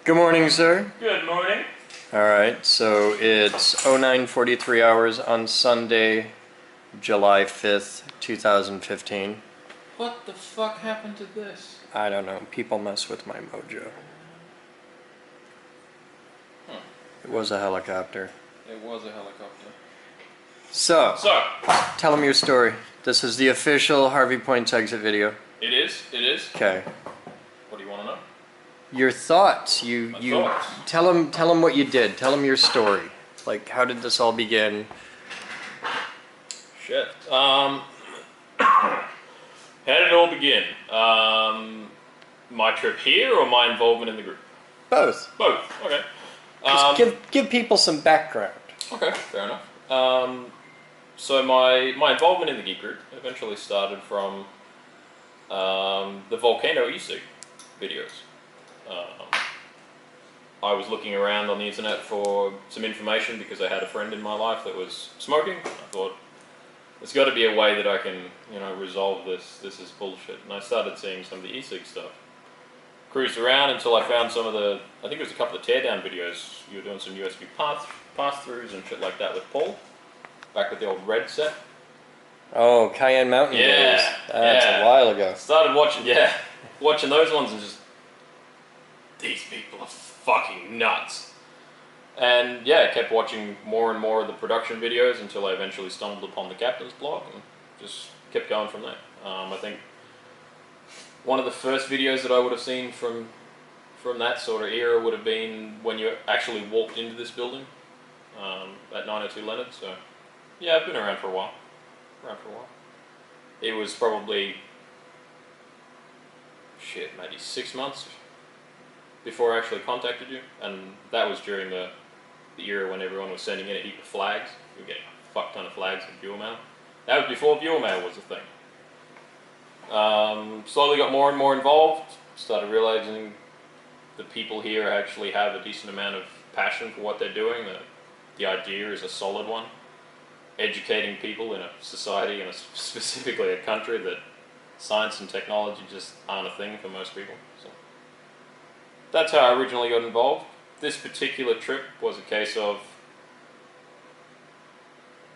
Good morning, sir. Good morning. Alright, so it's 09:43 hours on Sunday, July 5th, 2015. What the fuck happened to this? I don't know. People mess with my mojo. It was a helicopter. It was a helicopter. So, So, tell them your story. This is the official Harvey Points exit video. it is. Okay. What do you want to know? Your thoughts. My thoughts. Tell them what you did. Tell them your story. Like, how did this all begin? Shit. How did it all begin? My trip here or my involvement in the group? Both. Both. Okay. Just give people some background. Okay, fair enough. So my involvement in the geek group eventually started from the Volcano e-cig videos. I was looking around on the internet for some information because I had a friend in my life that was smoking. I thought, there's got to be a way that I can, resolve this. This is bullshit. And I started seeing some of the e-cig stuff. Cruised around until I found some of the, I think it was a couple of teardown videos. You were doing some USB pass-throughs and shit like that with Paul. Back with the old red set. Oh, Cayenne Mountain days. That's a while ago. Started watching those ones and just, these people are fucking nuts. And yeah, I kept watching more and more of the production videos until I eventually stumbled upon the captain's blog and just kept going from there. I think one of the first videos that I would have seen from that sort of era would have been when you actually walked into this building at 902 Leonard. So yeah, I've been around for a while. It was probably, maybe 6 months before I actually contacted you, and that was during the era when everyone was sending in a heap of flags. We were getting a fuck ton of flags and viewer mail. That was before viewer mail was a thing. Slowly got more and more involved, started realizing the people here actually have a decent amount of passion for what they're doing, the idea is a solid one. Educating people in a society, and specifically a country, that science and technology just aren't a thing for most people. So that's how I originally got involved. This particular trip was a case of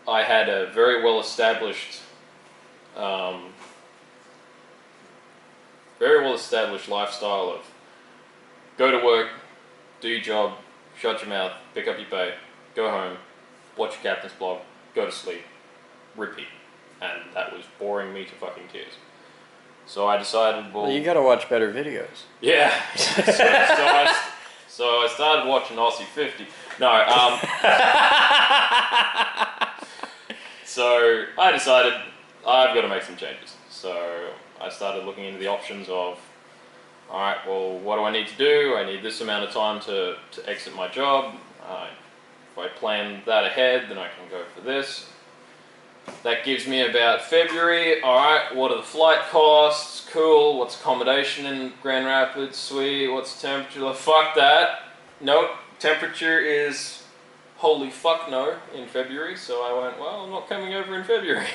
I had a very well established lifestyle of go to work, do your job, shut your mouth, pick up your pay, go home, watch your captain's blog, go to sleep, repeat. And that was boring me to fucking tears. So I decided, well, you gotta watch better videos. Yeah. So I started watching Aussie 50. No, so I decided I've got to make some changes. So I started looking into the options of, alright, well, what do I need to do? I need this amount of time to exit my job. If I plan that ahead, then I can go for this. That gives me about February. Alright, what are the flight costs? Cool. What's accommodation in Grand Rapids? Sweet. What's the temperature? Fuck that. Nope. Temperature is holy fuck no in February. So I went, well, I'm not coming over in February.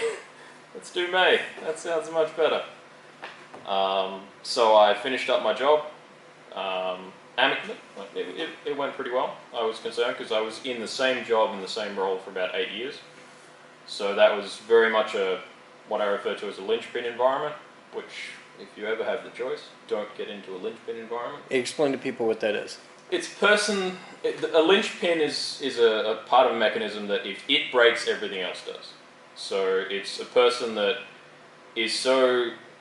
Let's do May. That sounds much better. So I finished up my job. Amicably. It went pretty well. I was concerned because I was in the same job in the same role for about 8 years. So that was very much what I refer to as a linchpin environment, which, if you ever have the choice, don't get into a linchpin environment. Explain to people what that is. A linchpin is a part of a mechanism that if it breaks, everything else does. So it's a person that is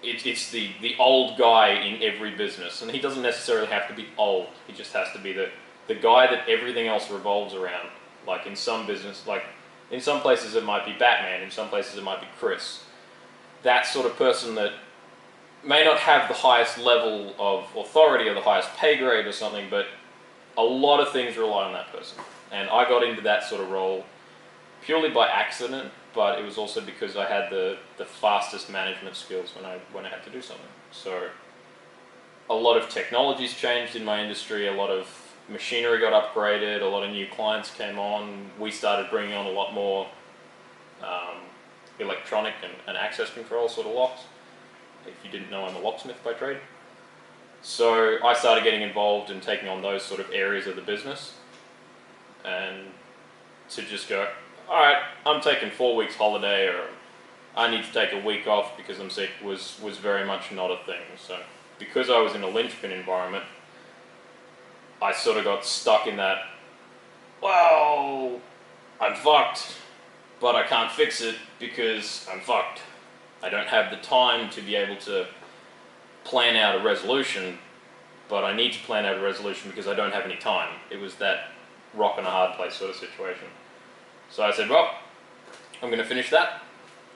it's the old guy in every business, and he doesn't necessarily have to be old. He just has to be the guy that everything else revolves around. Like in some business, like in some places it might be Batman, in some places it might be Chris. That sort of person that may not have the highest level of authority or the highest pay grade or something, but a lot of things rely on that person. And I got into that sort of role purely by accident, but it was also because I had the fastest management skills when I had to do something. So a lot of technologies changed in my industry, a lot of machinery got upgraded, a lot of new clients came on. We started bringing on a lot more electronic and access control sort of locks. If you didn't know, I'm a locksmith by trade. So I started getting involved in taking on those sort of areas of the business, and to just go, all right, I'm taking 4 weeks holiday, or I need to take a week off because I'm sick, was very much not a thing. So because I was in a linchpin environment, I sort of got stuck in that, well, I'm fucked, but I can't fix it because I'm fucked. I don't have the time to be able to plan out a resolution, but I need to plan out a resolution because I don't have any time. It was that rock and a hard place sort of situation. So I said, well, I'm going to finish that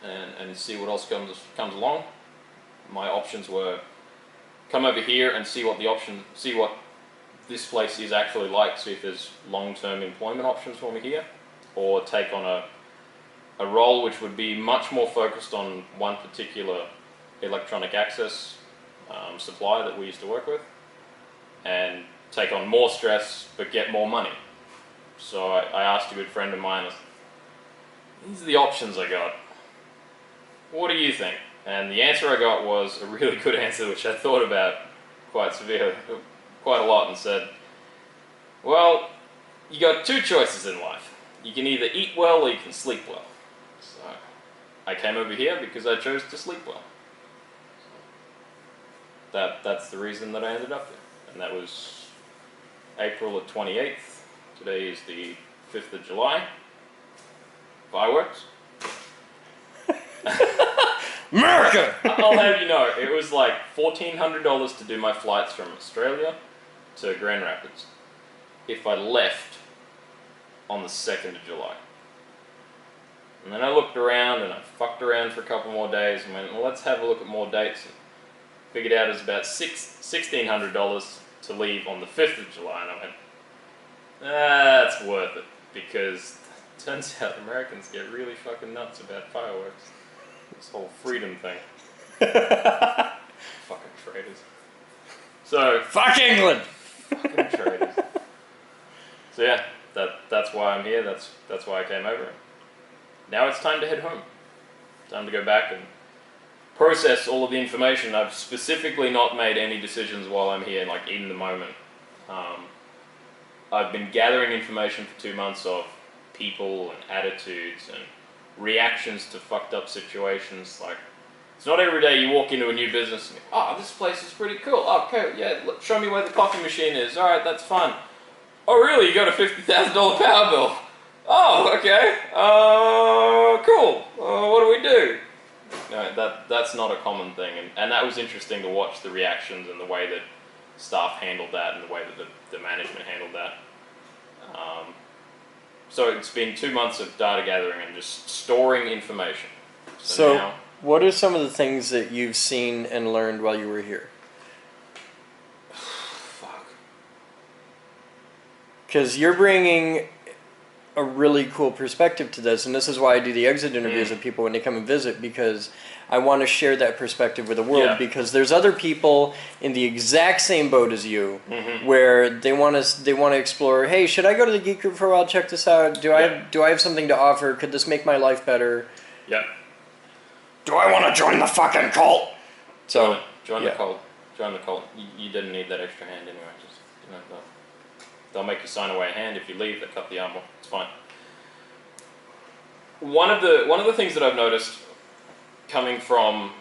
and see what else comes along. My options were come over here and see what this place is actually like, see if there's long-term employment options for me here, or take on a role which would be much more focused on one particular electronic access supplier that we used to work with, and take on more stress but get more money. So I asked a good friend of mine, these are the options I got. What do you think? And the answer I got was a really good answer, which I thought about quite a lot, and said, well, you got two choices in life. You can either eat well or you can sleep well. So I came over here because I chose to sleep well. That's the reason that I ended up there. And that was April the 28th. Today is the 5th of July. Fireworks. America! I'll have you know, it was like $1,400 to do my flights from Australia to Grand Rapids if I left on the 2nd of July. And then I looked around and I fucked around for a couple more days and went, well, let's have a look at more dates. And figured out it was about $1,600 to leave on the 5th of July, and I went, that's worth it, because it turns out Americans get really fucking nuts about fireworks. This whole freedom thing. Fucking traitors. So, Fuck England! fucking traitors. So yeah, that's why I'm here, that's why I came over. Now it's time to head home. Time to go back and process all of the information. I've specifically not made any decisions while I'm here, like in the moment. I've been gathering information for 2 months of people and attitudes and reactions to fucked up situations. Like, it's not every day you walk into a new business and go, oh, this place is pretty cool. Oh, okay, yeah, show me where the coffee machine is. All right, that's fun. Oh, really? You got a $50,000 power bill? Oh, okay. Cool. What do we do? No, that's not a common thing, and that was interesting to watch the reactions and the way that staff handled that and the way that the management handled that. So it's been 2 months of data gathering and just storing information. So now, what are some of the things that you've seen and learned while you were here? fuck. Because you're bringing a really cool perspective to this, and this is why I do the exit interviews with people when they come and visit, because I want to share that perspective with the world, because there's other people in the exact same boat as you, where they want to explore, hey, should I go to the Geek Group for a while, check this out, do I have something to offer, could this make my life better? Yep. Do I want to join the fucking cult? So join the cult. Join the cult. You didn't need that extra hand anyway. Just they'll make you sign away a hand if you leave. They cut the arm off. It's fine. One of the things that I've noticed coming from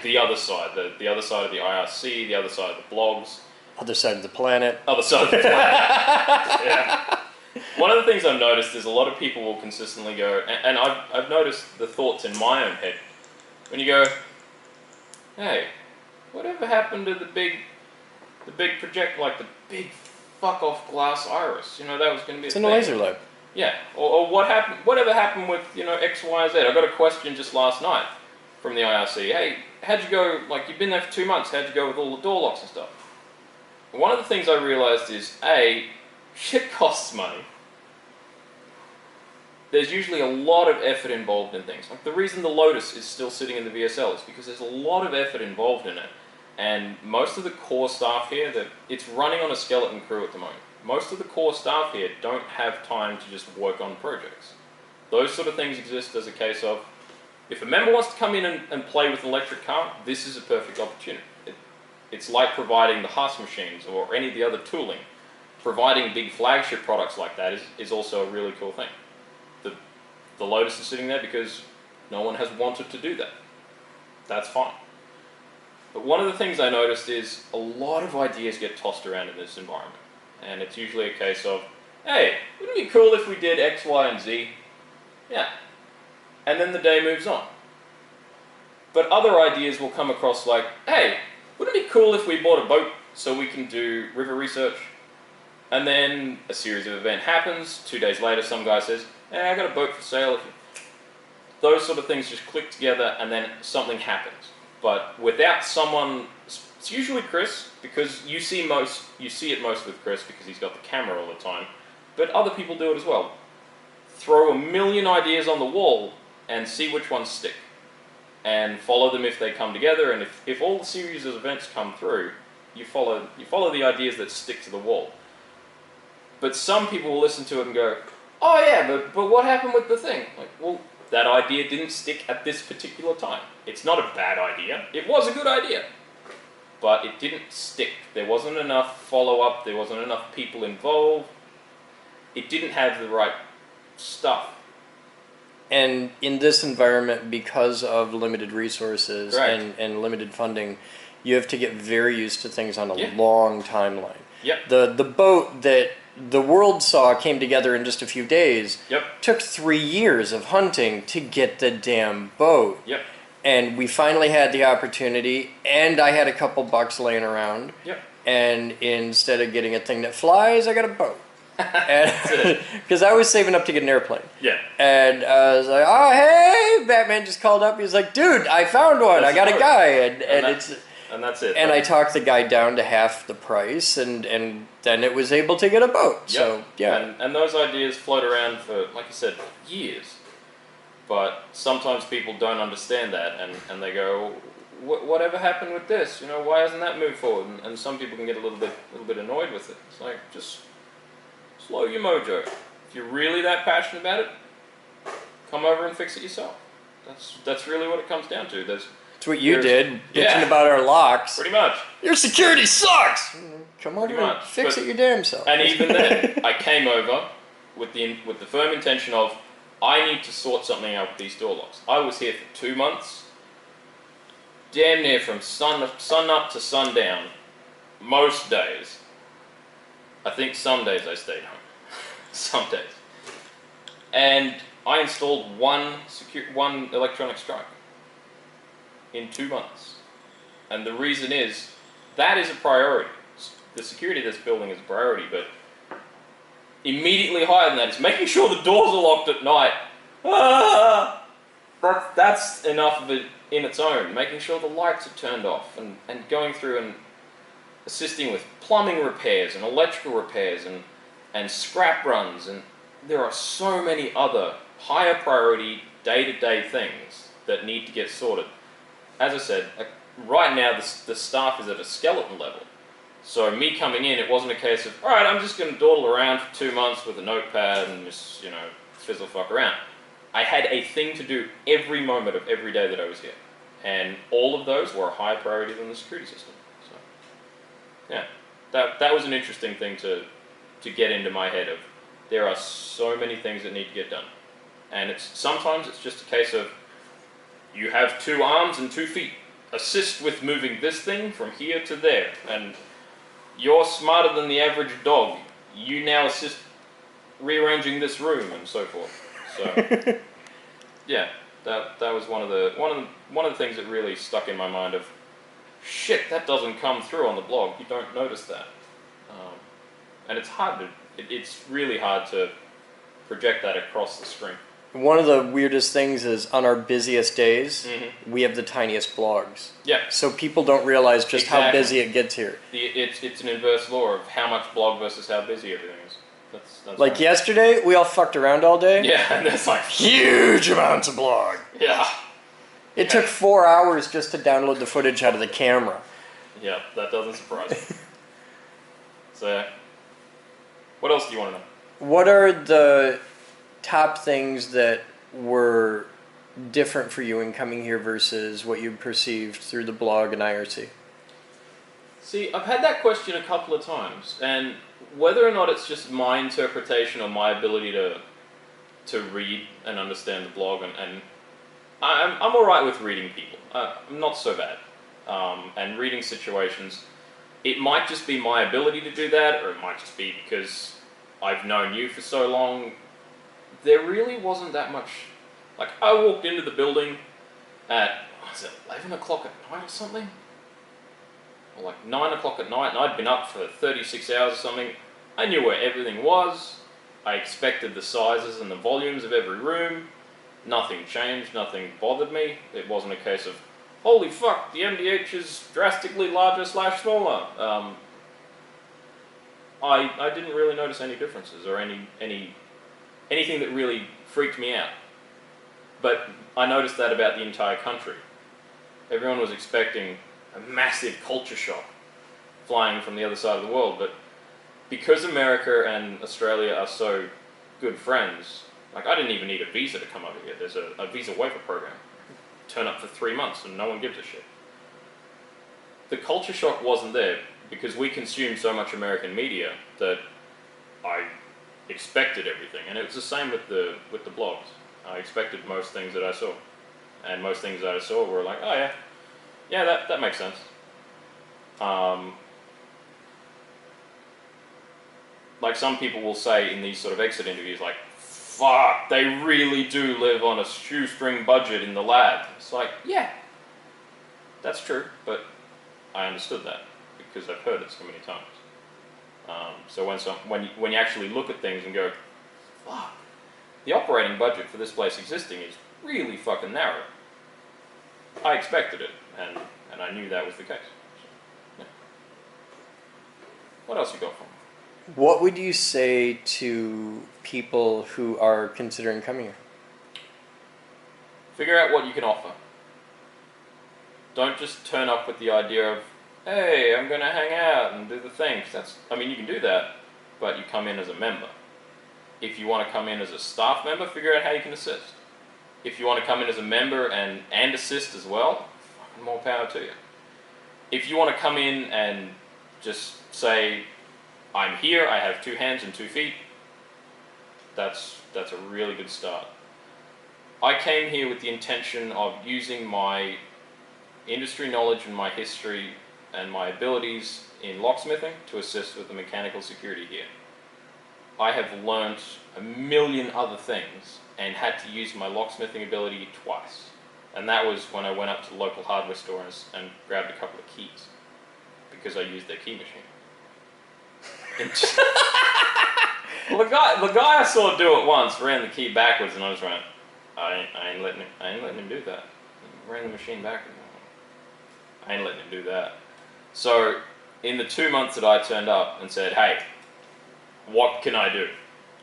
the other side, the other side of the IRC, the other side of the blogs, other side of the planet. Other side of the planet. Yeah. One of the things I've noticed is a lot of people will consistently go, and I've noticed the thoughts in my own head when you go, hey, whatever happened to the big project, like the big fuck off glass iris? You know, that was going to be. It's in a laser lab. Yeah, or what happened? Whatever happened with X, Y, Z? I got a question just last night from the IRC. Hey, how'd you go? Like, you've been there for 2 months. How'd you go with all the door locks and stuff? And one of the things I realized is shit costs money. There's usually a lot of effort involved in things. Like, the reason the Lotus is still sitting in the VSL is because there's a lot of effort involved in it. And most of the core staff here, it's running on a skeleton crew at the moment. Most of the core staff here don't have time to just work on projects. Those sort of things exist as a case of, if a member wants to come in and play with an electric car, this is a perfect opportunity. It's like providing the Haas machines or any of the other tooling. Providing big flagship products like that is also a really cool thing. The Lotus is sitting there because no one has wanted to do that. That's fine. But one of the things I noticed is a lot of ideas get tossed around in this environment. And it's usually a case of, hey, wouldn't it be cool if we did X, Y, and Z? Yeah. And then the day moves on. But other ideas will come across like, hey, wouldn't it be cool if we bought a boat so we can do river research? And then a series of events happens. 2 days later, some guy says, hey, I got a boat for sale. Those sort of things just click together and then something happens. But without someone, it's usually Chris, because you see it most with Chris because he's got the camera all the time. But other people do it as well. Throw a million ideas on the wall and see which ones stick. And follow them if they come together, and if all the series of events come through, you follow the ideas that stick to the wall. But some people will listen to it and go, oh yeah, but what happened with the thing? Like, well, that idea didn't stick at this particular time. It's not a bad idea. It was a good idea. But it didn't stick. There wasn't enough follow-up. There wasn't enough people involved. It didn't have the right stuff. And in this environment, because of limited resources and limited funding, you have to get very used to things on a long timeline. Yep. The boat that the world saw came together in just a few days. Yep. Took 3 years of hunting to get the damn boat. Yep. And we finally had the opportunity, and I had a couple bucks laying around. Yep. And instead of getting a thing that flies, I got a boat. Because I was saving up to get an airplane. Yeah. And I was like, oh, hey, Batman just called up. He's like, dude, I found one. I got a guy. And that's it. And I talked the guy down to half the price, and then it was able to get a boat. Yep. So, yeah. And those ideas float around for, like you said, years. But sometimes people don't understand that, and they go, whatever happened with this? You know, why hasn't that moved forward? And some people can get a little bit annoyed with it. It's like, just slow your mojo. If you're really that passionate about it, come over and fix it yourself. That's really what it comes down to. That's what you did, bitching about our locks. Pretty much. Your security sucks! Come over and fix it your damn self. And even then, I came over with the firm intention of, I need to sort something out with these door locks. I was here for 2 months, damn near from sun up to sundown, most days. I think some days I stayed home. Some days. And I installed one electronic strike in 2 months. And the reason is, that is a priority. The security of this building is a priority, but immediately higher than that is making sure the doors are locked at night. That's enough of it in its own. Making sure the lights are turned off, and going through and assisting with plumbing repairs and electrical repairs and scrap runs, and there are so many other higher priority day-to-day things that need to get sorted. As I said, right now the staff is at a skeleton level. So me coming in, it wasn't a case of, all right, I'm just going to dawdle around for 2 months with a notepad and just, fizzle fuck around. I had a thing to do every moment of every day that I was here. And all of those were a higher priority than the security system. So, yeah, that was an interesting thing to get into my head of, there are so many things that need to get done. And sometimes it's just a case of, you have 2 arms and 2 feet. Assist with moving this thing from here to there. And you're smarter than the average dog. You now assist rearranging this room and so forth. So, yeah, that was one of the things that really stuck in my mind of, shit, that doesn't come through on the blog. You don't notice that, and it's really hard to project that across the screen. One of the weirdest things is on our busiest days, we have the tiniest blogs. Yeah. So people don't realize just how busy it gets here. It's an inverse law of how much blog versus how busy everything is. That's like yesterday, we all fucked around all day. Yeah, and there's like huge amounts of blog. Yeah. It took 4 hours just to download the footage out of the camera. Yeah, that doesn't surprise me. So, what else do you want to know? What are the top things that were different for you in coming here versus what you perceived through the blog and IRC? See, I've had that question a couple of times, and whether or not it's just my interpretation or my ability to read and understand the blog, and I'm alright with reading people. I'm not so bad. And reading situations, it might just be my ability to do that, or it might just be because I've known you for so long. There really wasn't that much. Like, I walked into the building at, was it 11 o'clock at night or something? Or like 9 o'clock at night, and I'd been up for 36 hours or something. I knew where everything was. I expected the sizes and the volumes of every room. Nothing changed, nothing bothered me. It wasn't a case of, holy fuck, the MDH is drastically larger / smaller. I didn't really notice any differences or anything that really freaked me out. But I noticed that about the entire country. Everyone was expecting a massive culture shock flying from the other side of the world, but because America and Australia are so good friends, like, I didn't even need a visa to come over here. There's a visa waiver program. Turn up for 3 months and no one gives a shit. The culture shock wasn't there because we consume so much American media that I expected everything, and it was the same with the blogs. I expected most things that I saw, and most things that I saw were like, oh yeah, that makes sense. Like, some people will say in these sort of exit interviews, like, fuck, they really do live on a shoestring budget in the lab. It's like, yeah, that's true, but I understood that because I've heard it so many times. So when you actually look at things and go, fuck, the operating budget for this place existing is really fucking narrow. I expected it, and I knew that was the case. So, yeah. What else you got for me? What would you say to people who are considering coming here? Figure out what you can offer. Don't just turn up with the idea of, hey, I'm going to hang out and do the thing. You can do that, but you come in as a member. If you want to come in as a staff member, figure out how you can assist. If you want to come in as a member and assist as well, fucking more power to you. If you want to come in and just say, I'm here, I have 2 hands and 2 feet, that's a really good start. I came here with the intention of using my industry knowledge and my history and my abilities in locksmithing to assist with the mechanical security here. I have learnt a million other things and had to use my locksmithing ability twice. And that was when I went up to the local hardware store and grabbed a couple of keys, because I used their key machine. Well, the guy I saw do it once ran the key backwards, and I was like, I ain't letting him do that. He ran the machine backwards. I ain't letting him do that. So, in the 2 months that I turned up and said, hey, what can I do?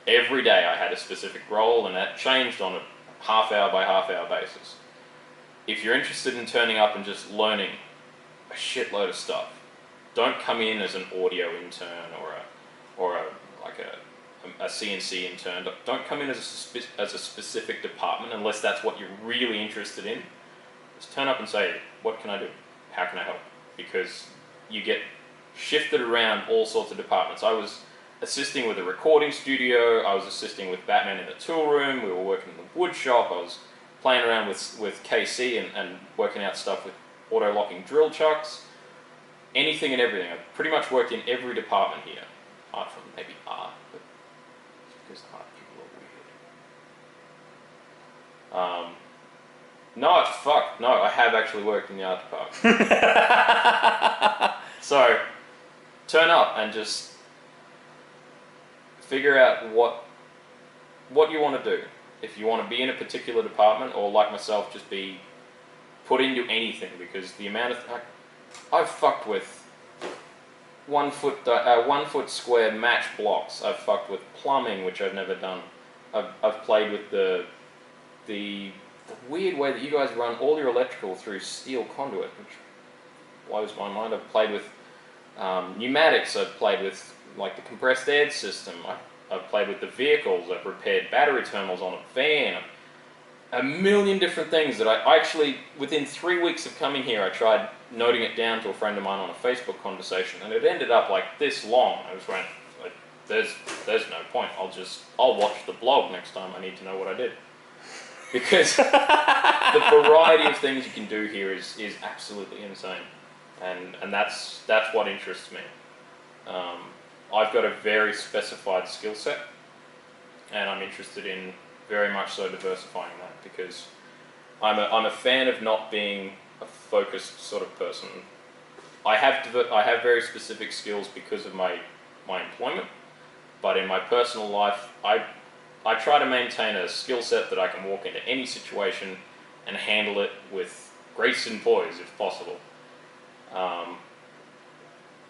Every day I had a specific role, and that changed on a half-hour by half-hour basis. If you're interested in turning up and just learning a shitload of stuff, don't come in as an audio intern or a CNC intern. Don't come in as a specific department unless that's what you're really interested in. Just turn up and say, what can I do? How can I help? Because you get shifted around all sorts of departments. I was assisting with a recording studio, I was assisting with Batman in the tool room, we were working in the wood shop, I was playing around with KC and working out stuff with auto-locking drill chucks. Anything and everything. I've pretty much worked in every department here. Apart from maybe art, but it's because art people are weird. No, I have actually worked in the art department. So, turn up and just figure out what you want to do. If you want to be in a particular department, or like myself, just be put into anything, because the amount of... I've fucked with 1 foot square match blocks. I've fucked with plumbing, which I've never done. I've played with the weird way that you guys run all your electrical through steel conduit, which blows my mind. I've played with pneumatics. I've played with like the compressed air system. I've played with the vehicles. I've repaired battery terminals on a van. A million different things that I actually, within 3 weeks of coming here, I tried noting it down to a friend of mine on a Facebook conversation, and it ended up like this long. I just went, like, there's no point. I'll watch the blog next time I need to know what I did. Because the variety of things you can do here is absolutely insane. And that's what interests me. I've got a very specified skill set, and I'm interested in very much so diversifying that, because I'm a fan of not being a focused sort of person. I have very specific skills because of my employment, but in my personal life, I try to maintain a skill set that I can walk into any situation and handle it with grace and poise if possible.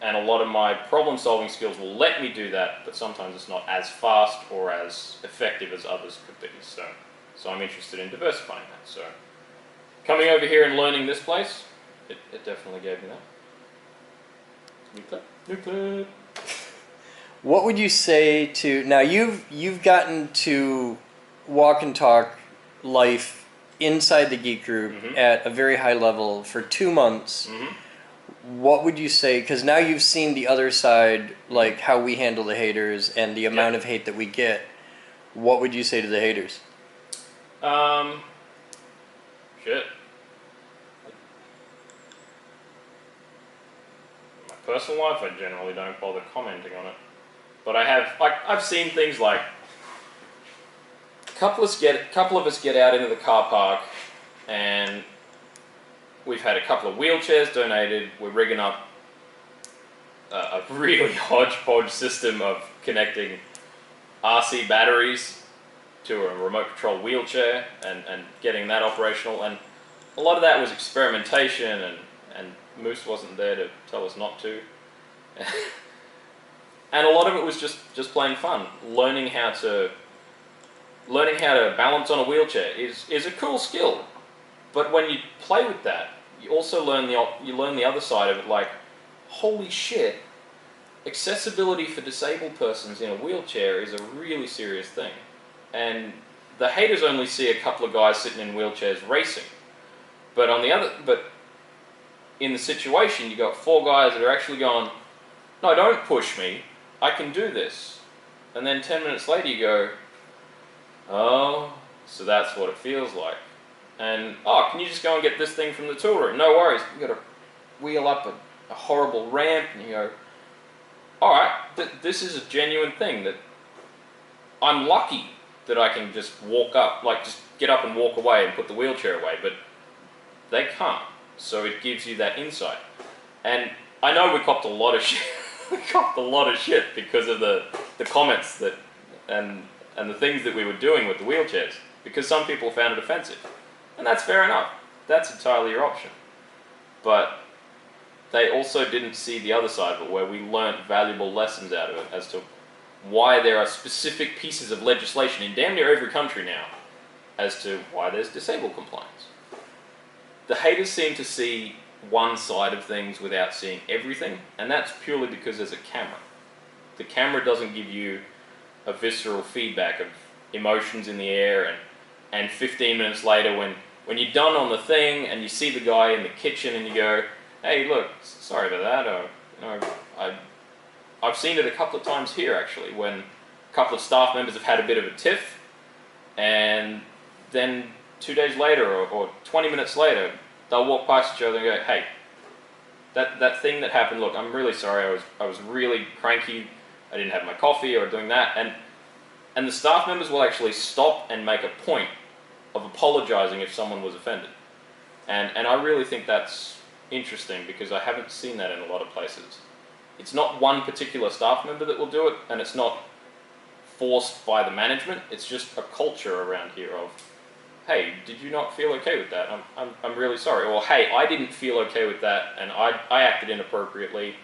And a lot of my problem-solving skills will let me do that, but sometimes it's not as fast or as effective as others could be. So I'm interested in diversifying that. So coming over here and learning this place, it definitely gave me that. New clip. What would you say to, now you've gotten to walk and talk life inside the geek group at a very high level for 2 months. What would you say, because now you've seen the other side, like how we handle the haters and the amount of hate that we get, what would you say to the haters? Shit. My personal life, I generally don't bother commenting on it. But I've seen things like a couple of us get out into the car park, and we've had a couple of wheelchairs donated. We're rigging up a really hodgepodge system of connecting RC batteries to a remote control wheelchair and getting that operational. And a lot of that was experimentation, and Moose wasn't there to tell us not to. And a lot of it was just plain fun. Learning how to balance on a wheelchair is a cool skill. But when you play with that, you also learn the other side of it. Like, holy shit, accessibility for disabled persons in a wheelchair is a really serious thing. And the haters only see a couple of guys sitting in wheelchairs racing. But in the situation, you got 4 guys that are actually going, no, don't push me, I can do this. And then 10 minutes later you go, oh, so that's what it feels like. And, oh, can you just go and get this thing from the tool room? No worries. You've got to wheel up a horrible ramp, and you go, alright, this is a genuine thing that I'm lucky that I can just walk up, like just get up and walk away and put the wheelchair away, but they can't. So it gives you that insight. And I know we copped a lot of shit. We copped a lot of shit because of the comments that and the things that we were doing with the wheelchairs, because some people found it offensive. And that's fair enough. That's entirely your option. But they also didn't see the other side of it, where we learnt valuable lessons out of it as to why there are specific pieces of legislation in damn near every country now as to why there's disabled compliance. The haters seem to see one side of things without seeing everything, and that's purely because there's a camera. The camera doesn't give you a visceral feedback of emotions in the air, and 15 minutes later when you're done on the thing and you see the guy in the kitchen and you go, hey, look, sorry about that, or I've seen it a couple of times here actually, when a couple of staff members have had a bit of a tiff, and then 2 days later or 20 minutes later, they'll walk past each other and go, hey, that thing that happened, look, I'm really sorry, I was really cranky, I didn't have my coffee, or doing that, and the staff members will actually stop and make a point of apologising if someone was offended. And I really think that's interesting, because I haven't seen that in a lot of places. It's not one particular staff member that will do it, and it's not forced by the management, it's just a culture around here of, hey, did you not feel okay with that? I'm really sorry. Or, hey, I didn't feel okay with that, and I acted inappropriately.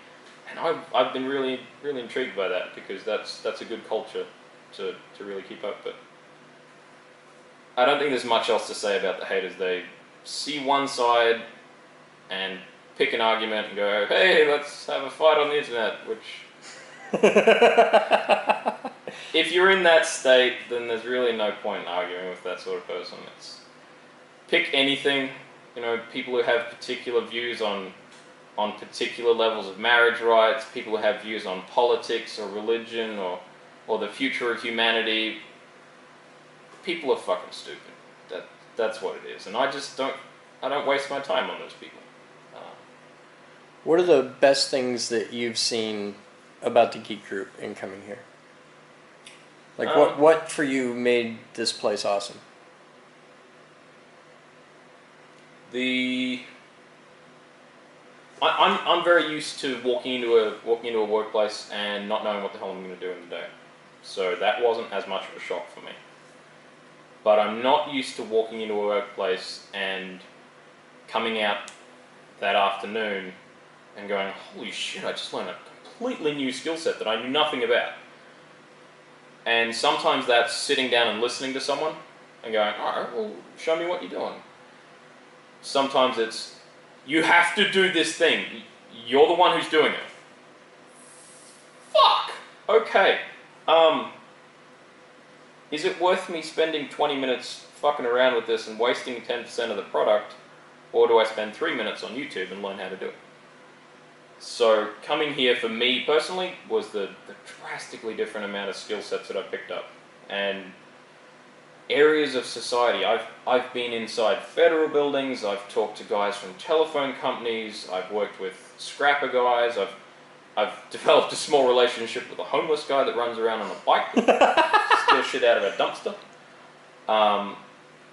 And I've been really, really intrigued by that, because that's a good culture to really keep up. But I don't think there's much else to say about the haters. They see one side and pick an argument and go, hey, let's have a fight on the internet, which... If you're in that state, then there's really no point in arguing with that sort of person. It's pick anything, people who have particular views on on particular levels of marriage rights, people who have views on politics or religion or the future of humanity. People are fucking stupid. That's what it is, and I don't waste my time on those people. What are the best things that you've seen about the Geek Group in coming here? Like what for you made this place awesome? I'm very used to walking into a workplace and not knowing what the hell I'm going to do in the day, so that wasn't as much of a shock for me. But I'm not used to walking into a workplace and coming out that afternoon and going, holy shit, I just learned a completely new skill set that I knew nothing about. And sometimes that's sitting down and listening to someone and going, alright, well, show me what you're doing. Sometimes it's, you have to do this thing. You're the one who's doing it. Fuck! Okay. Is it worth me spending 20 minutes fucking around with this and wasting 10% of the product, or do I spend 3 minutes on YouTube and learn how to do it? So coming here for me personally was the drastically different amount of skill sets that I picked up. And areas of society, I've been inside federal buildings, I've talked to guys from telephone companies, I've worked with scrapper guys, I've developed a small relationship with a homeless guy that runs around on a bike that steals shit out of a dumpster.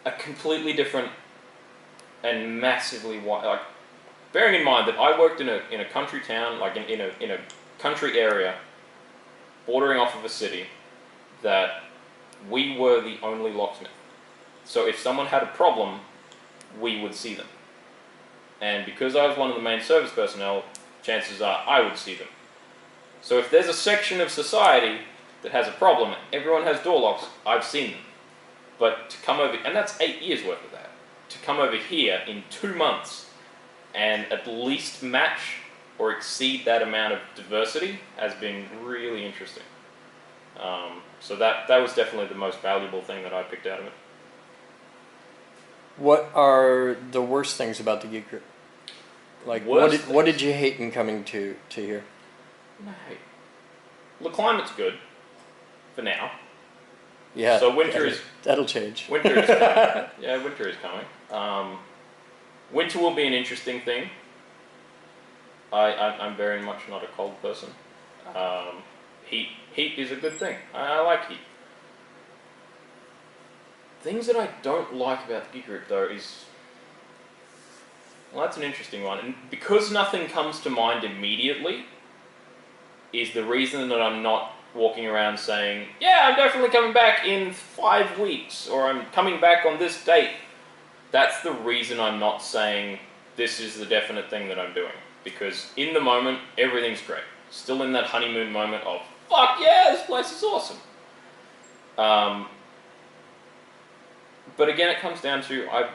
A completely different and massively wide, like, bearing in mind that I worked in a country town, like in a country area, bordering off of a city, that we were the only locksmith. So if someone had a problem, we would see them. And because I was one of the main service personnel, chances are I would see them. So if there's a section of society that has a problem, everyone has door locks, I've seen them. But to come over, and that's 8 years worth of that, to come over here in 2 months and at least match or exceed that amount of diversity has been really interesting. So that was definitely the most valuable thing that I picked out of it. What are the worst things about the Geek Group? Like, what did you hate in coming to here? I hate. The climate's good for now. Yeah. So winter is that'll change. Winter is coming. Yeah, winter is coming. Winter will be an interesting thing. I'm very much not a cold person. Heat is a good thing. I like heat. Things that I don't like about the Geek Group though is, well, that's an interesting one, and because nothing comes to mind immediately, is the reason that I'm not walking around saying, yeah, I'm definitely coming back in 5 weeks, or I'm coming back on this date. That's the reason I'm not saying this is the definite thing that I'm doing. Because in the moment, everything's great. Still in that honeymoon moment of, fuck yeah, this place is awesome. But again, it comes down to, I've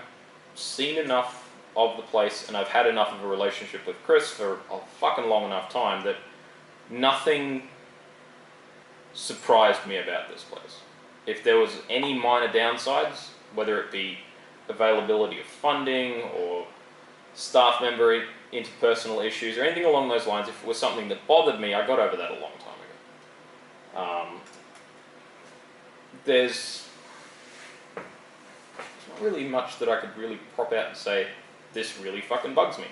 seen enough of the place and I've had enough of a relationship with Chris for a fucking long enough time that nothing surprised me about this place. If there was any minor downsides, whether it be availability of funding or staff member interpersonal issues or anything along those lines, if it was something that bothered me, I got over that a long time ago. There's not really much that I could really prop out and say, this really fucking bugs me.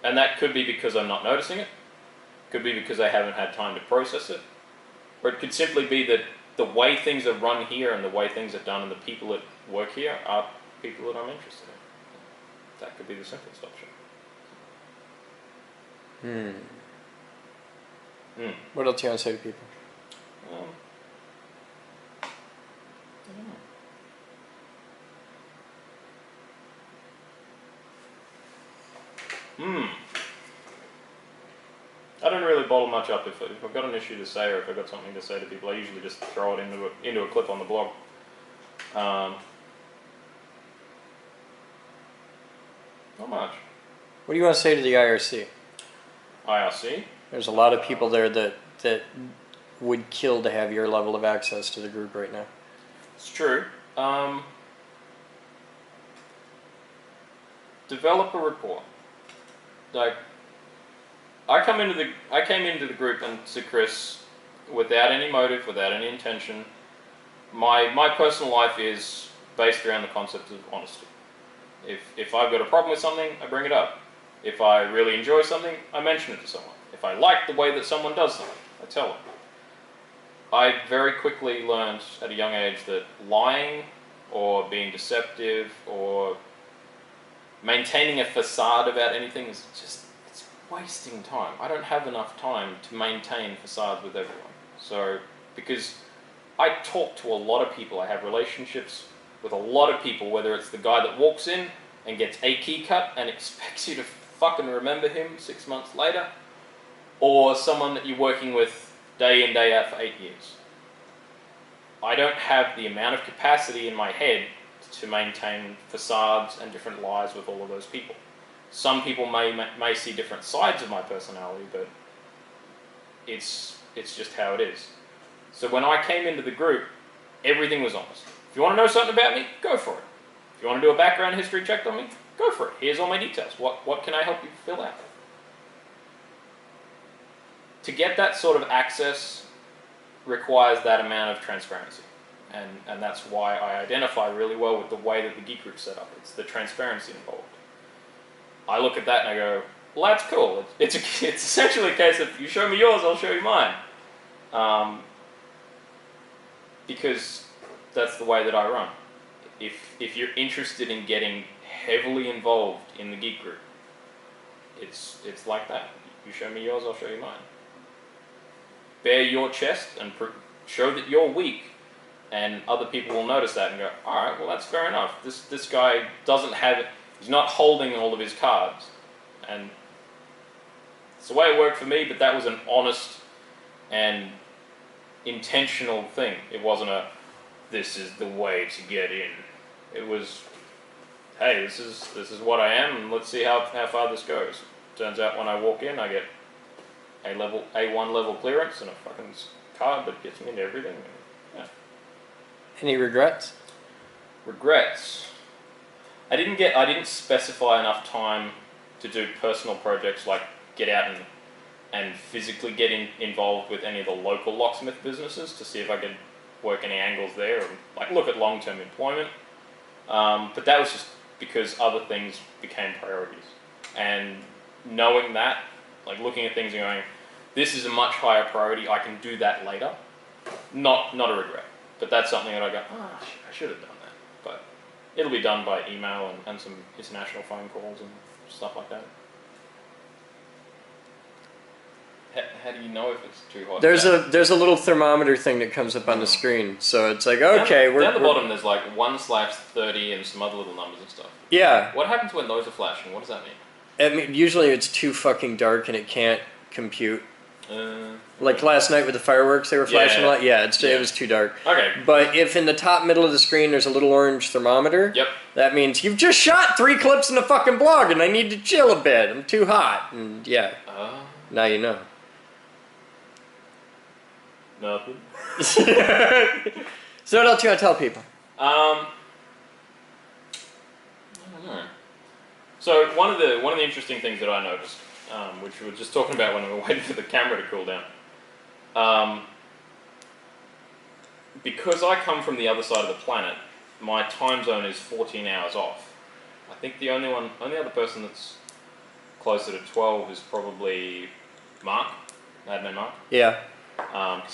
And that could be because I'm not noticing it, could be because I haven't had time to process it, or it could simply be that the way things are run here and the way things are done and the people that work here are people that I'm interested in. That could be the simplest option. What else do you want to say to people? I don't know. I don't really bottle much up. If I've got an issue to say or if I've got something to say to people, I usually just throw it into a clip on the blog. Not much. What do you want to say to the IRC? IRC? There's a lot of people there that would kill to have your level of access to the group right now. It's true. Develop a rapport. Like, I came into the group and to Chris without any motive, without any intention. My personal life is based around the concept of honesty. If I've got a problem with something, I bring it up. If I really enjoy something, I mention it to someone. If I like the way that someone does something, I tell them. I very quickly learned at a young age that lying or being deceptive or maintaining a facade about anything is just, it's wasting time. I don't have enough time to maintain facades with everyone. So, because I talk to a lot of people, I have relationships with a lot of people, whether it's the guy that walks in and gets a key cut and expects you to fucking remember him 6 months later, or someone that you're working with day in, day out for 8 years. I don't have the amount of capacity in my head to maintain facades and different lies with all of those people. Some people may see different sides of my personality, but it's just how it is. So when I came into the group, everything was honest. If you want to know something about me, go for it. If you want to do a background history check on me, go for it. Here's all my details. What can I help you fill out? To get that sort of access requires that amount of transparency. And that's why I identify really well with the way that the geek group's set up. It's the transparency involved. I look at that and I go, well, that's cool. It's essentially a case of, you show me yours, I'll show you mine. Because that's the way that I run. If you're interested in getting heavily involved in the geek group, it's like that. You show me yours, I'll show you mine. Bare your chest and show that you're weak, and other people will notice that and go, all right, well, that's fair enough. This guy doesn't have it. He's not holding all of his cards. And it's the way it worked for me, but that was an honest and intentional thing. It wasn't a, this is the way to get in. It was, hey, this is what I am, and let's see how far this goes. Turns out when I walk in, I get A1 level clearance and a fucking card that gets me into everything. Yeah. Any regrets? Regrets. I didn't specify enough time to do personal projects like get out and physically get involved with any of the local locksmith businesses to see if I could work any angles there or like look at long-term employment. But that was just because other things became priorities. And knowing that, like looking at things and going, this is a much higher priority, I can do that later. Not a regret. But that's something that I go, I should have done that. But it'll be done by email and some international phone calls and stuff like that. How do you know if it's too hot? There's a little thermometer thing that comes up on the screen, so it's like, okay, down the bottom there's like 1/30 and some other little numbers and stuff. Yeah. What happens when those are flashing? What does that mean? I mean, usually it's too fucking dark and it can't compute. Like last night with the fireworks, they were flashing a lot. Yeah, it was too dark. Okay. But if in the top middle of the screen there's a little orange thermometer, yep, that means you've just shot 3 clips in the fucking blog and I need to chill a bit. I'm too hot. And yeah, now you know. Nothing. So what else you want to tell people? I don't know. So one of the interesting things that I noticed, which we were just talking about when we were waiting for the camera to cool down, because I come from the other side of the planet, my time zone is 14 hours off. I think the only other person that's closer to 12 is probably Mark, Admin Mark. Yeah.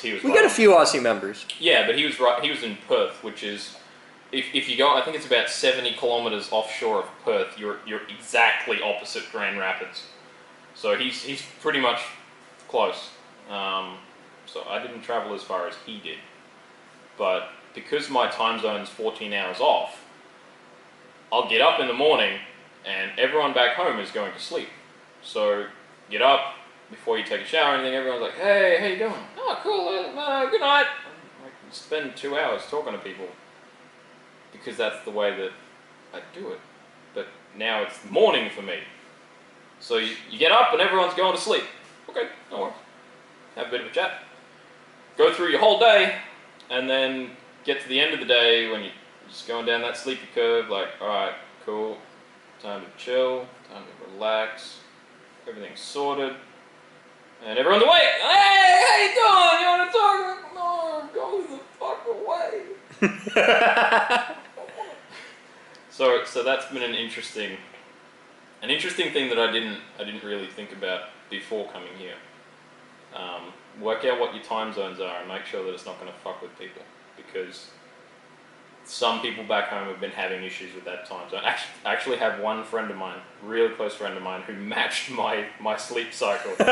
He was we got a few Aussie members. Yeah, but he was in Perth, which is, if you go, I think it's about 70 kilometres offshore of Perth. You're exactly opposite Grand Rapids, so he's pretty much close. So I didn't travel as far as he did, but because my time zone's 14 hours off, I'll get up in the morning and everyone back home is going to sleep. So get up. Before you take a shower or anything, everyone's like, hey, how you doing? Oh, cool, good night. I can spend 2 hours talking to people because that's the way that I do it. But now it's morning for me. So you get up and everyone's going to sleep. Okay, no worries. Have a bit of a chat. Go through your whole day and then get to the end of the day when you're just going down that sleepy curve, like, alright, cool, time to chill, time to relax, everything's sorted. And everyone's awake. Hey, how you doing? You want to talk? No, go the fuck away. So that's been an interesting thing that I didn't really think about before coming here. Work out what your time zones are and make sure that it's not going to fuck with people, because some people back home have been having issues with that time zone. I actually have one friend of mine, really close friend of mine, who matched my sleep cycle because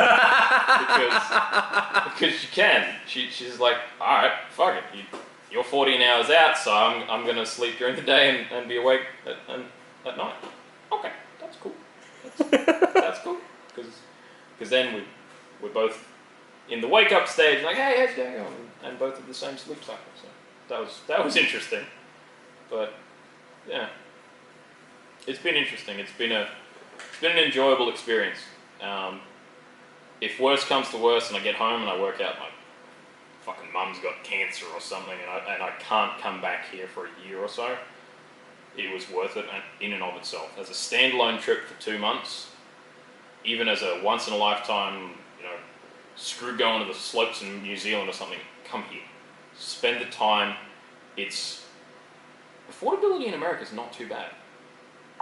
she can. She's like, all right, fuck it. You're 14 hours out, so I'm going to sleep during the day and be awake at night. Okay, that's cool. That's cool. Because then we're both in the wake up stage, like, hey, how's your day going? And both have the same sleep cycle. So that was interesting. But yeah, it's been interesting. It's been an enjoyable experience. If worse comes to worse, and I get home and I work out my fucking mum's got cancer or something, and I can't come back here for a year or so, it was worth it in and of itself. As a standalone trip for 2 months, even as a once in a lifetime, screw going to the slopes in New Zealand or something, come here, spend the time. It's affordability in America is not too bad.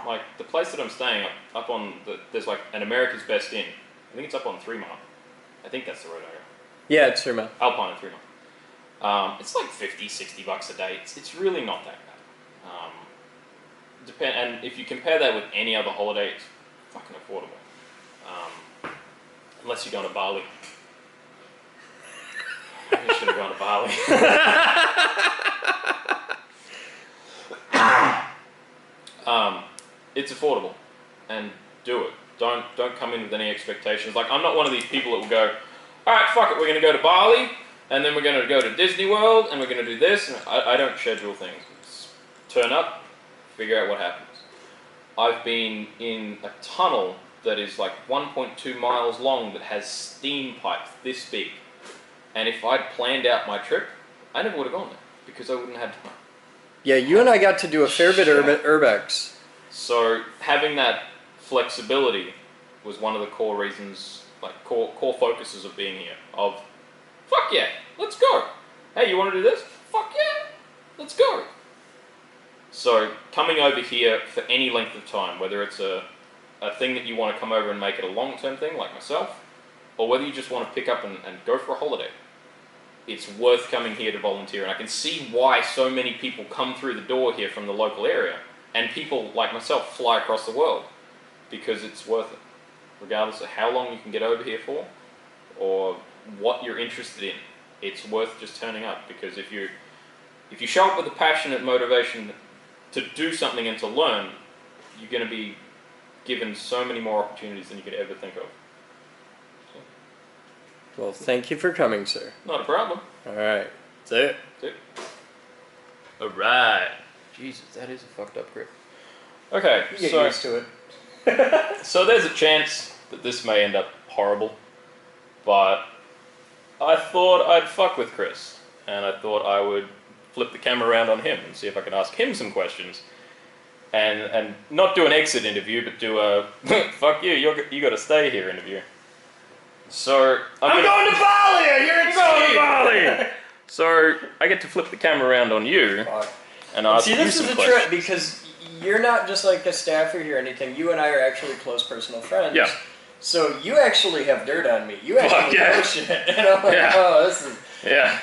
Like the place that I'm staying up on, there's like an America's Best Inn. I think it's up on 3 Mile. I think that's the road area. Yeah, it's 3 Mile. Alpine and 3 Mile. It's like $50-$60 a day. It's really not that bad. And if you compare that with any other holiday, it's fucking affordable. Unless you're going to Bali. You should have gone to Bali. It's affordable, and do it. Don't come in with any expectations. Like, I'm not one of these people that will go, all right, fuck it, we're going to go to Bali, and then we're going to go to Disney World, and we're going to do this. And I don't schedule things. Just turn up, figure out what happens. I've been in a tunnel that is like 1.2 miles long that has steam pipes this big. And if I'd planned out my trip, I never would have gone there, because I wouldn't have had time. Yeah, you and I got to do a fair bit of urbex. So having that flexibility was one of the core reasons, like core focuses of being here. Of, fuck yeah, let's go. Hey, you want to do this? Fuck yeah, let's go. So coming over here for any length of time, whether it's a thing that you want to come over and make it a long-term thing like myself, or whether you just want to pick up and go for a holiday, it's worth coming here to volunteer. And I can see why so many people come through the door here from the local area, and people like myself fly across the world, because it's worth it. Regardless of how long you can get over here for, or what you're interested in, it's worth just turning up. Because if you show up with a passionate motivation to do something and to learn, you're going to be given so many more opportunities than you could ever think of. Well, thank you for coming, sir. Not a problem. All right. That's it. That's it. All right. Jesus, that is a fucked up grip. Okay, You get used to it. So there's a chance that this may end up horrible, but I thought I'd fuck with Chris, and I thought I would flip the camera around on him and see if I could ask him some questions, and not do an exit interview, but do a fuck you got to stay here interview. So I'm going to Bali. I hear it's going to Bali. So I get to flip the camera around on you and ask you some questions. See, this is a trip because you're not just like a staffer here or anything. You and I are actually close personal friends. Yeah. So you actually have dirt on me. You actually know shit. And I'm like, oh, this is... Yeah.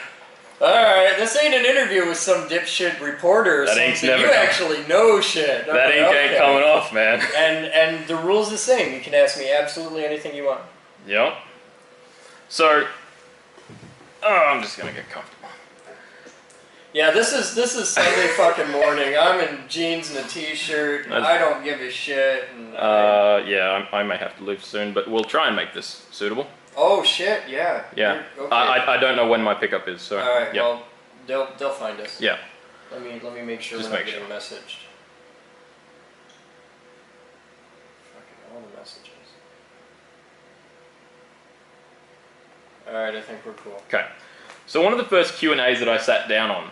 Alright, this ain't an interview with some dipshit reporter or something. You actually know shit. That ain't coming off, man. And the rule's the same. You can ask me absolutely anything you want. Yep. So, I'm just gonna get comfortable. Yeah, this is Sunday fucking morning. I'm in jeans and a t-shirt, and I don't give a shit. And yeah, I may have to leave soon, but we'll try and make this suitable. Oh shit, yeah. Yeah. Okay. I don't know when my pickup is, so. Alright, yep. well, they'll find us. Yeah. Let me make sure Just we're not make getting messaged. Fucking all the messages. Alright, I think we're cool. Okay. So one of the first Q&As that I sat down on,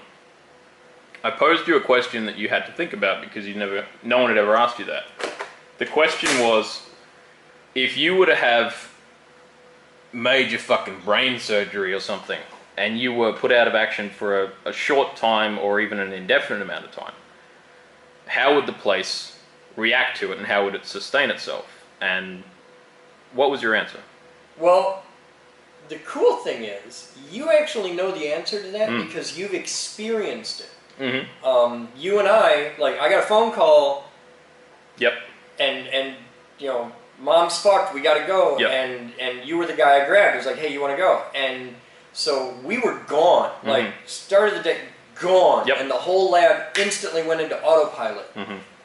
I posed you a question that you had to think about because no one had ever asked you that. The question was, if you were to have major fucking brain surgery or something, and you were put out of action for a short time or even an indefinite amount of time, how would the place react to it, and how would it sustain itself? And what was your answer? Well, the cool thing is, you actually know the answer to that because you've experienced it. You and I got a phone call. Yep. And you know, Mom's fucked, we gotta go. Yep. And you were the guy I grabbed. It was like, hey, you wanna go? And so we were gone. Like, start of the day, gone. Yep. And the whole lab instantly went into autopilot.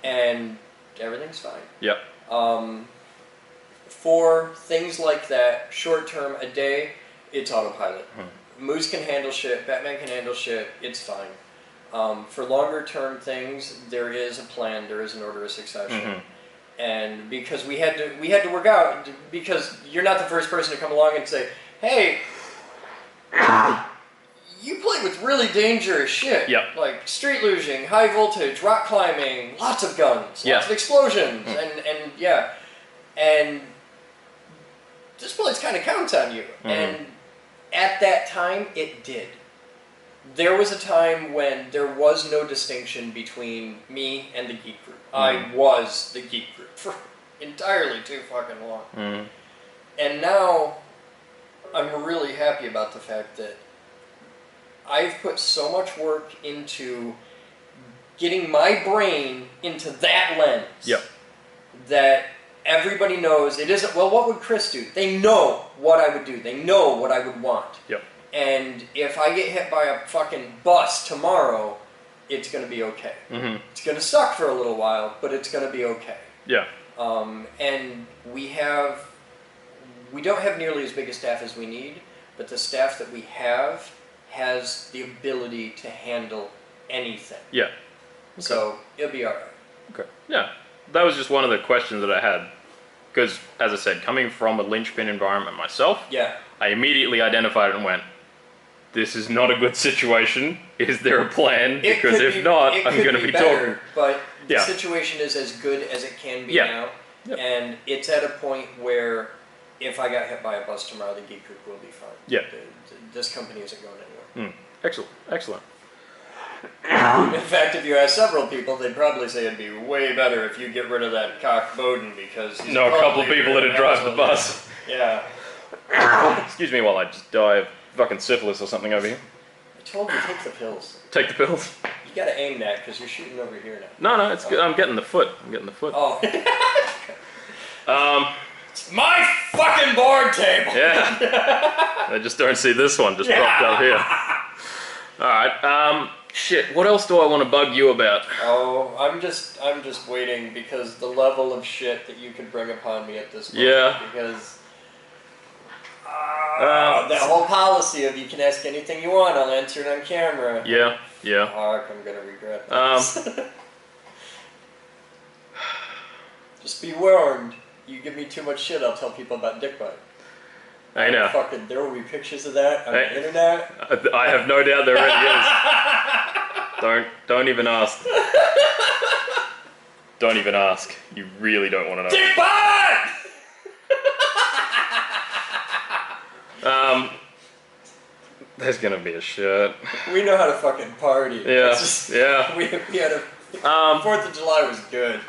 And everything's fine. Yep. For things like that, short term, a day, it's autopilot. Moose can handle shit, Batman can handle shit, it's fine. For longer term things, there is a plan, there is an order of succession. And because we had to work out, because you're not the first person to come along and say, hey, you play with really dangerous shit. Yep. Like street luging, high voltage, rock climbing, lots of guns, lots of explosions, and yeah. And this place kind of counts on you. And at that time, it did. There was a time when there was no distinction between me and the geek group. I was the geek group for entirely too fucking long. And now, I'm really happy about the fact that I've put so much work into getting my brain into that lens that everybody knows it isn't, well, what would Chris do? They know what I would do. They know what I would want. And if I get hit by a fucking bus tomorrow, it's going to be okay. It's going to suck for a little while, but it's going to be okay. And we don't have nearly as big a staff as we need, but the staff that we have has the ability to handle anything. So it'll be alright. That was just one of the questions that I had. Because, as I said, coming from a linchpin environment myself, I immediately identified it and went, this is not a good situation. Is there a plan? Because if not, I'm going to be talking. But the situation is as good as it can be now. And it's at a point where if I got hit by a bus tomorrow, the geek group will be fine. This company isn't going anywhere. Excellent. Excellent. In fact, if you ask several people, they'd probably say it'd be way better if you get rid of that cock Boden because he's a couple of people that'd drive the bus. Excuse me while I just die of fucking syphilis or something over here. I told you, take the pills. Take the pills? You gotta aim that because you're shooting over here now. No, it's good. I'm getting the foot. Oh. It's my fucking board table! I just don't see this one just propped up here. Alright, shit, what else do I want to bug you about? Oh, I'm just waiting because the level of shit that you could bring upon me at this point. Because that whole policy of you can ask anything you want, I'll answer it on camera. Fuck, I'm gonna regret this. Just be warned, you give me too much shit, I'll tell people about dick bite. I know. Fucking, there will be pictures of that on the internet. I have no doubt there already is. Don't even ask. Don't even ask. You really don't want to know. Dick bite! There's gonna be a shit. We know how to fucking party. We had a 4th of July was good.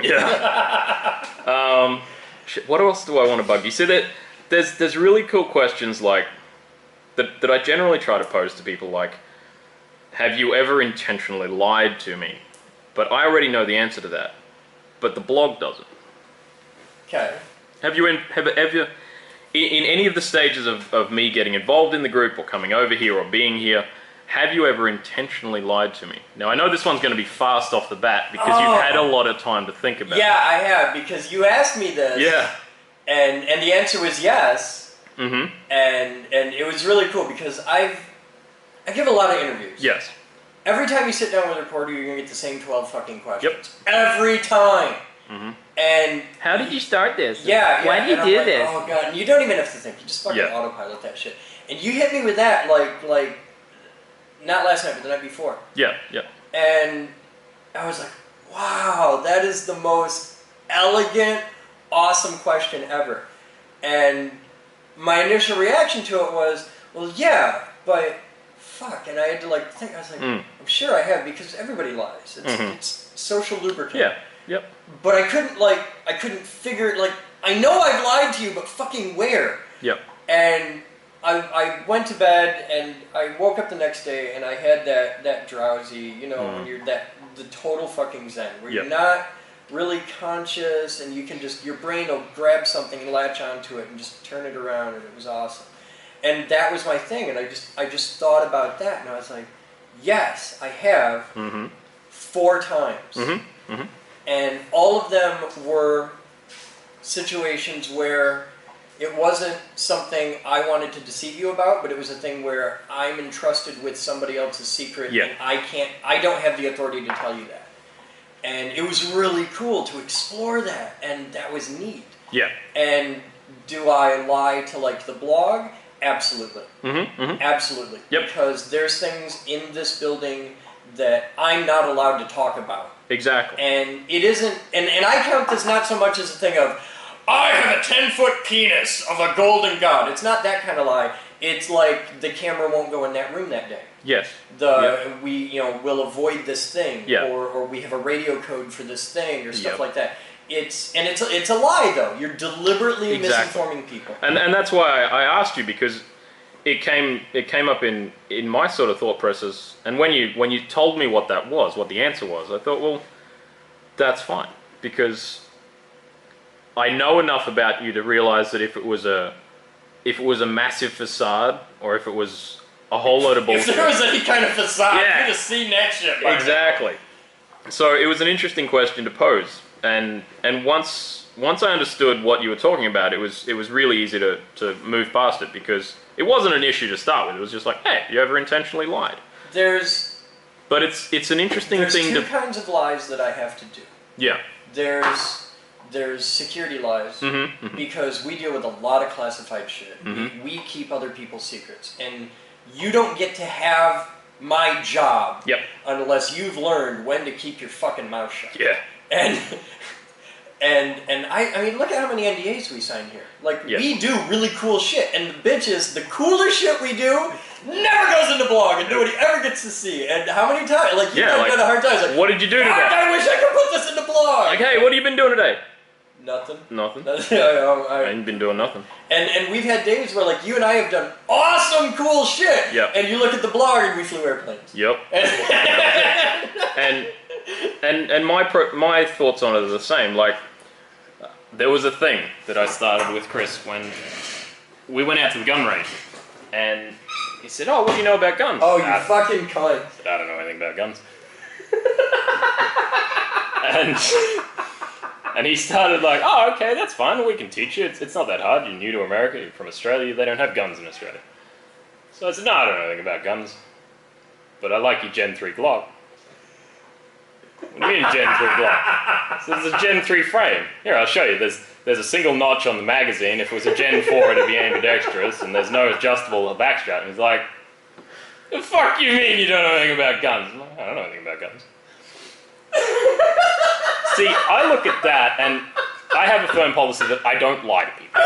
Shit, what else do I want to bug you? See that there's really cool questions like that I generally try to pose to people, like, have you ever intentionally lied to me? But I already know the answer to that. But the blog doesn't. Okay. Have you in any of the stages of me getting involved in the group or coming over here or being here, have you ever intentionally lied to me? Now, I know this one's going to be fast off the bat because you've had a lot of time to think about it. Yeah, I have, because you asked me this. And the answer was yes. And it was really cool because I give a lot of interviews. Every time you sit down with a reporter, you're going to get the same 12 fucking questions. Every time. And how did you start this? Why do you do this? Oh god, and you don't even have to think. You just fucking autopilot that shit. And you hit me with that like not last night, but the night before. And I was like, wow, that is the most elegant, awesome question ever. And my initial reaction to it was, well, yeah, but fuck. And I had to like think. I was like, I'm sure I have because everybody lies. It's social lubricant. Yeah. Yep. But I couldn't figure like I know I've lied to you, but fucking where? Yep. And I went to bed and I woke up the next day and I had that drowsy, when you're the total fucking zen where you're not really conscious and you can just your brain will grab something and latch onto it and just turn it around, and it was awesome. And that was my thing, and I just thought about that, and I was like, yes, I have 4 times. And all of them were situations where it wasn't something I wanted to deceive you about, but it was a thing where I'm entrusted with somebody else's secret, and I don't have the authority to tell you that. And it was really cool to explore that, and that was neat. Yeah. And do I lie to like the blog? Absolutely. Absolutely. Yep. Because there's things in this building that I'm not allowed to talk about. Exactly. And it isn't, and I count this not so much as a thing of, I have a 10-foot penis of a golden god. It's not that kind of lie. It's like the camera won't go in that room that day. Yes. We'll avoid this thing, or we have a radio code for this thing, or stuff like that. It's a lie though. You're deliberately misinforming people. And that's why I asked you, because it came up in my sort of thought process. And when you told me what that was, what the answer was, I thought, well, that's fine, because I know enough about you to realize that if it was a massive facade, or if it was a whole load of bullshit. If there was any kind of facade, you'd have seen that shit. Exactly. So it was an interesting question to pose, and once I understood what you were talking about, it was really easy to move past it, because it wasn't an issue to start with. It was just like, hey, you ever intentionally lied? But it's an interesting thing. There's 2 kinds of lies that I have to do. Yeah. There's security lies, because we deal with a lot of classified shit. We keep other people's secrets, and you don't get to have my job unless you've learned when to keep your fucking mouth shut. Yeah. And I mean, look at how many NDAs we sign here. Like, we do really cool shit, and the coolest shit we do never goes into blog, and nobody ever gets to see. And how many times? Like, you've had a hard time. Like, what did you do today? I wish I could put this into blog. Like, hey, what have you been doing today? Nothing. I ain't been doing nothing. And we've had days where, like, you and I have done awesome, cool shit. Yep. And you look at the blog and we flew airplanes. Yep. and my thoughts on it are the same. Like, there was a thing that I started with Chris when we went out to the gun range, and he said, "Oh, what do you know about guns?" Oh, you fucking cunt! I said, I don't know anything about guns. And he started like, "Oh, okay, that's fine. We can teach you. It's not that hard. You're new to America. You're from Australia. They don't have guns in Australia." So I said, "No, I don't know anything about guns, but I like your Gen 3 Glock." What do you mean Gen 3 Glock? So there's a Gen 3 frame. Here, I'll show you. There's a single notch on the magazine. If it was a Gen 4, it'd be ambidextrous, and there's no adjustable backstrap. And he's like, "The fuck you mean you don't know anything about guns?" I'm like, "I don't know anything about guns." See, I look at that, and I have a firm policy that I don't lie to people.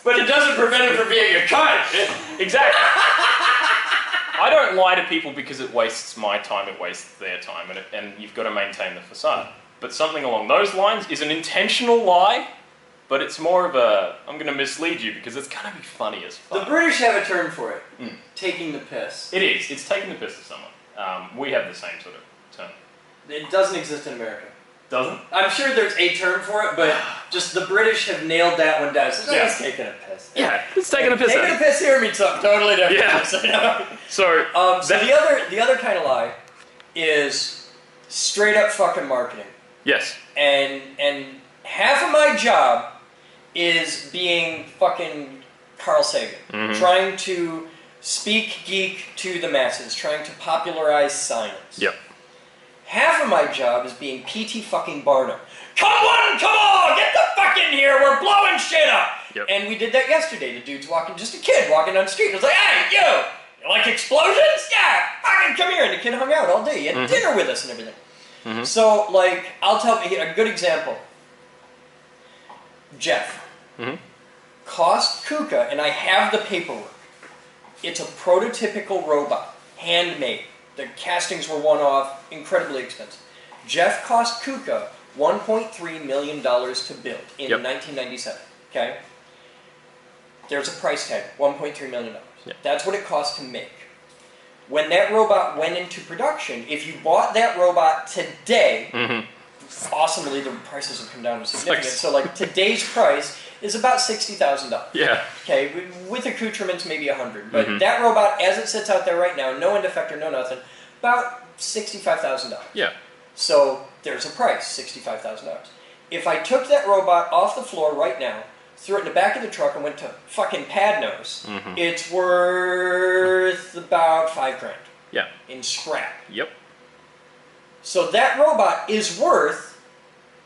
But it doesn't prevent him from being a cunt. Exactly. I don't lie to people because it wastes my time, it wastes their time, and you've got to maintain the facade. But something along those lines is an intentional lie, but it's more of a, I'm going to mislead you because it's going to be funny as fuck. The British have a term for it. Taking the piss. It is. It's taking the piss at someone. We have the same sort of term. It doesn't exist in America. Doesn't? I'm sure there's a term for it, but just the British have nailed that one down. So it's taking a piss. Yeah, it's taking a piss. Taking a piss here means something totally different. Yeah. So the other kind of lie is straight up fucking marketing. Yes. And half of my job is being fucking Carl Sagan, trying to speak geek to the masses, trying to popularize science. Yep. Half of my job is being P.T. fucking Barnum. Come on, get the fuck in here, we're blowing shit up! Yep. And we did that yesterday. The dude's just a kid walking down the street. I was like, hey, you like explosions? Yeah, fucking come here. And the kid hung out all day. He had dinner with us and everything. So, like, I'll tell you a good example. Jeff. cost Kuka, and I have the paperwork. It's a prototypical robot, handmade. The castings were one-off, incredibly expensive. Jeff cost Kuka $1.3 million to build in 1997. Okay? There's a price tag, $1.3 million. Yep. That's what it cost to make. When that robot went into production, if you bought that robot today, awesomely, the prices have come down to significant. So, like, today's price is about $60,000. Yeah. Okay, with accoutrements, maybe $100,000. But that robot, as it sits out there right now, no end effector, no nothing, about $65,000. Yeah. So there's a price, $65,000. If I took that robot off the floor right now, threw it in the back of the truck, and went to fucking Padnos, it's worth about $5,000. Yeah. In scrap. Yep. So that robot is worth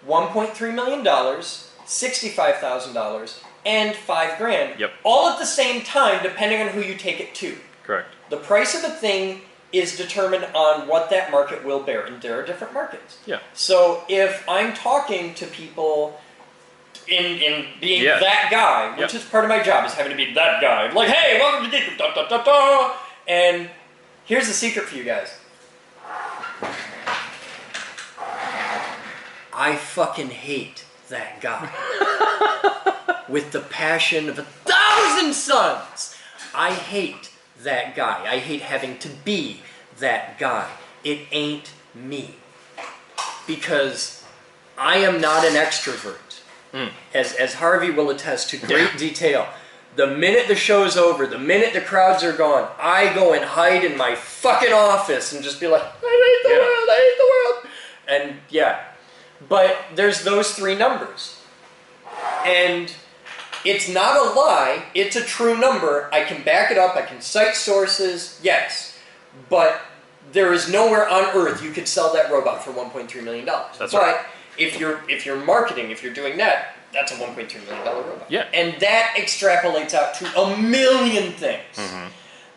$1.3 million, $65,000, and $5,000. Yep. All at the same time, depending on who you take it to. Correct. The price of a thing is determined on what that market will bear, and there are different markets. Yeah. So if I'm talking to people in being that guy, which is part of my job, is having to be that guy. Like, hey, welcome to da da da da. And here's the secret for you guys. I fucking hate that guy. With the passion of 1,000 suns. I hate that guy. I hate having to be that guy. It ain't me. Because I am not an extrovert. As Harvey will attest to great detail. The minute the show's over, the minute the crowds are gone, I go and hide in my fucking office and just be like, I hate the world, I hate the world. And but there's those three numbers. And it's not a lie, it's a true number. I can back it up, I can cite sources, yes. But there is nowhere on earth you could sell that robot for $1.3 million. That's right. If you're marketing, if you're doing that, that's a $1.2 million robot. Yeah. And that extrapolates out to a million things.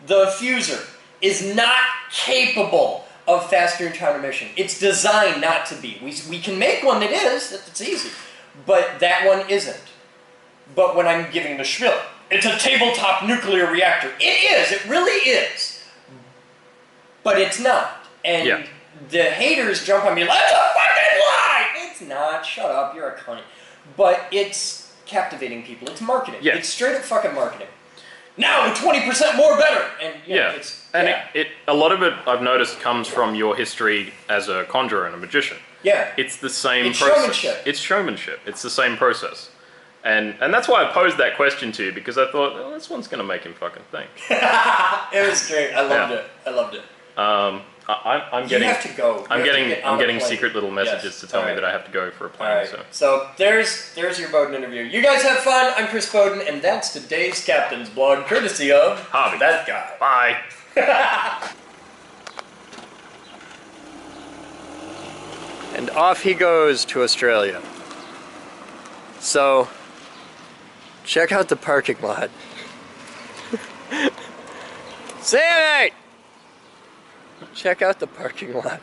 The Fuser is not capable of fast neutron emission. It's designed not to be. We can make one that is, it's easy. But that one isn't. But when I'm giving the spiel, it's a tabletop nuclear reactor. It is, it really is. But it's not. And the haters jump on me, that's a fucking lie! It's not, shut up, you're a cunt. But it's captivating people, it's marketing. Yeah. It's straight up fucking marketing. Now 20% more better! And it's... It a lot of it, I've noticed, comes from your history as a conjurer and a magician. Yeah. It's the same it's process. Showmanship. It's showmanship. It's the same process. And that's why I posed that question to you, because I thought, well, this one's going to make him fucking think. It was great. I loved it. I loved it. I'm getting. You have to go. I'm getting secret little messages to tell me that I have to go for a plane. Right. So there's your Boden interview. You guys have fun. I'm Chris Bowden, and that's today's Captain's Blog, courtesy of Harvey. That guy. Bye. And off he goes to Australia. So, check out the parking lot. Sammy! Check out the parking lot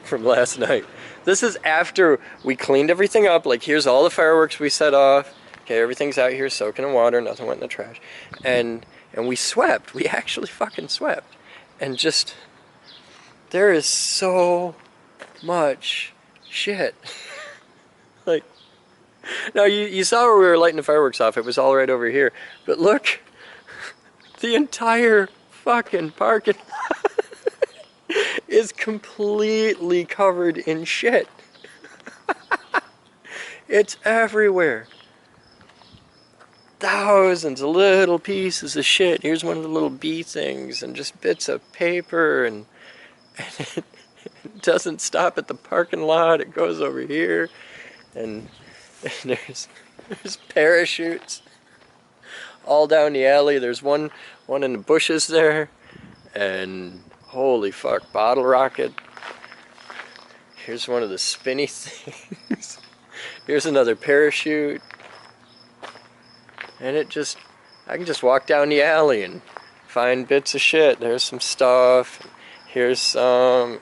from last night. This is after we cleaned everything up. Like, here's all the fireworks we set off. Okay, everything's out here soaking in water. Nothing went in the trash. And we swept. We actually fucking swept. And just, there is so much shit. Like, now you saw where we were lighting the fireworks off. It was all right over here. But look, the entire fucking parking lot is completely covered in shit. It's everywhere. Thousands of little pieces of shit. Here's one of the little bee things, and just bits of paper, and it doesn't stop at the parking lot. It goes over here, and there's parachutes all down the alley. There's one in the bushes there, and holy fuck, bottle rocket. Here's one of the spinny things. Here's another parachute. And I can just walk down the alley and find bits of shit. There's some stuff. Here's some.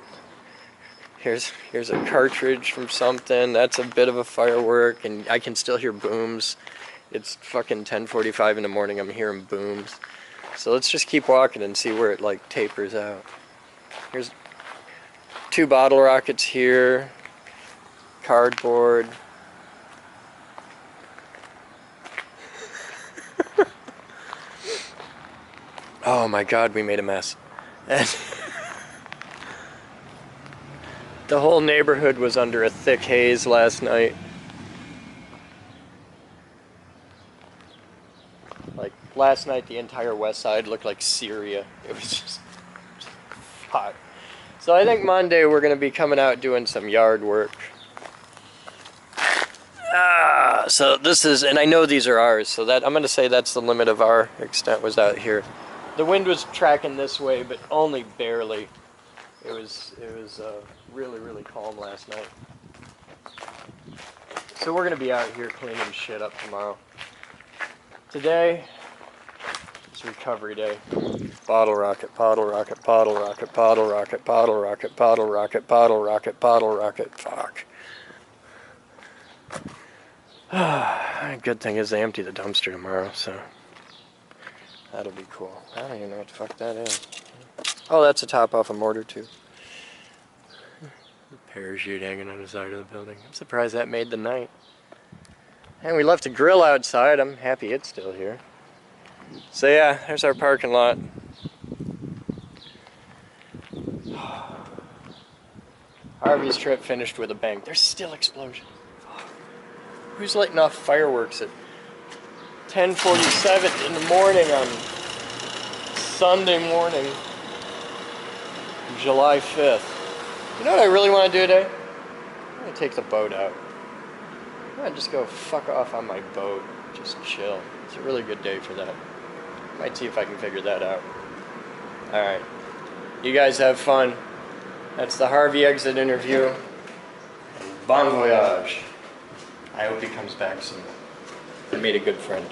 Here's a cartridge from something. That's a bit of a firework, and I can still hear booms It's fucking 10:45 in the morning. I'm hearing booms. So let's just keep walking and see where it like tapers out. Here's 2 bottle rockets here. Cardboard. Oh my God, we made a mess. And the whole neighborhood was under a thick haze last night. Like, last night the entire west side looked like Syria. It was just hot. So I think Monday we're going to be coming out doing some yard work. So this is, and I know these are ours, so that I'm going to say that's the limit of our extent was out here. The wind was tracking this way, but only barely. It was really, really calm last night. So we're going to be out here cleaning shit up tomorrow. Today is recovery day. Bottle rocket, bottle rocket, bottle rocket, bottle rocket, bottle rocket, bottle rocket, bottle rocket, bottle rocket. Fuck. Good thing is they empty the dumpster tomorrow, so that'll be cool. I don't even know what the fuck that is. Oh, that's a top off a mortar tube. Parachute hanging on the side of the building. I'm surprised that made the night. And we left a grill outside. I'm happy it's still here. So yeah, there's our parking lot. Harvey's trip finished with a bang. There's still explosions. Who's lighting off fireworks at 10:47 in the morning on Sunday morning, July 5th? You know what I really want to do today? I'm going to take the boat out. I'm going to just go fuck off on my boat. Just chill. It's a really good day for that. Might see if I can figure that out. Alright. You guys have fun. That's the Harvey exit interview. Bon voyage. I hope he comes back soon. I made a good friend.